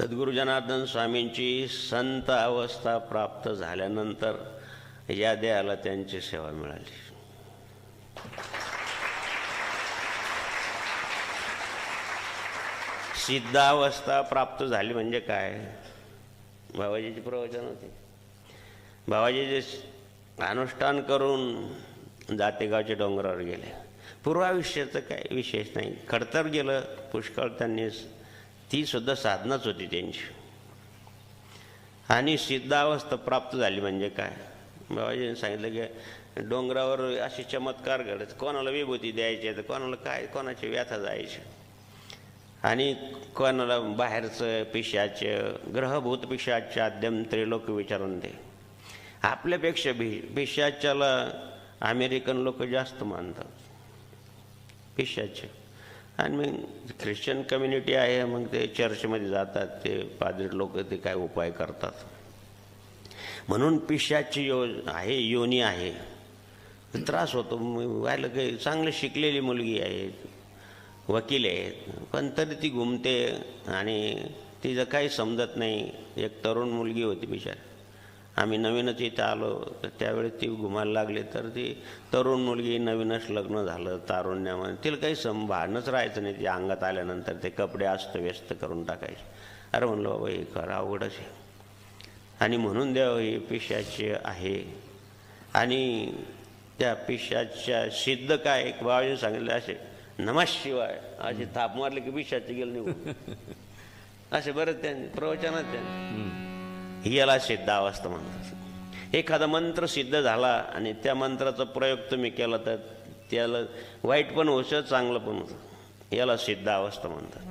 सद्गुरू जनार्दन स्वामींची संत अवस्था प्राप्त झाल्यानंतर या देहाला त्यांची सेवा मिळाली. सिद्धावस्था प्राप्त झाली म्हणजे काय? बाबाजीची प्रवचन होते. बाबाजी अनुष्ठान करून जातेगावच्या डोंगरावर गेले. पूर्वायुष्याचं काय विशेष नाही, खडतर गेलं पुष्कळ. त्यांनी ती सुद्धा साधनाच होती त्यांची. आणि सिद्धावस्था प्राप्त झाली म्हणजे काय? बाबाजीने सांगितलं की डोंगरावर असे चमत्कार घडत, कोणाला विभूती द्यायची तर कोणाला काय, कोणाची व्यथा जायची, आणि कोणाला बाहेरचं पिशाचं ग्रहभूत पिशाच्या आद्यम त्रिलोक विचारून दे. आपल्यापेक्षा पिशाच्याला अमेरिकन लोक जास्त मानतात पिशाचे. आणि मग ख्रिश्चन कम्युनिटी आहे, मग ते चर्चमध्ये जातात, ते पादरी लोक ते काय उपाय करतात. म्हणून पिशाची योनी आहे, त्रास होतो. व्हायला काही चांगलं शिकलेली मुलगी आहे, वकील आहेत, पण तरी ती घुमते आणि तिचं काही समजत नाही. एक तरुण मुलगी होती बिचारी, आम्ही नवीनच इथं आलो तर त्यावेळी ती घुमायला लागली. तर ती तरुण मुलगी, नवीनच लग्न झालं तारुण्यामध्ये, तिला काही भानच राहायचं नाही. ती अंगात आल्यानंतर ते कपडे अस्तव्यस्त करून टाकायचे. अरे म्हणलं बाबा हे खरं अवघडच आहे. आणि म्हणून देव ही पिशाची आहे. आणि त्या पिशाच्या सिद्ध काय एक बाबाजीने सांगितलं, असे नमःशिवाय असे थाप मारले की पिशाचे गेलं निघून. असे बरंच त्यांनी प्रवचनात त्यांनी याला सिद्धावस्था म्हणतात. एखादा मंत्र सिद्ध झाला आणि त्या मंत्राचा प्रयोग तुम्ही केला तर त्याला वाईट पण होतं, चांगलं पण होतं. याला सिद्धावस्था म्हणतात.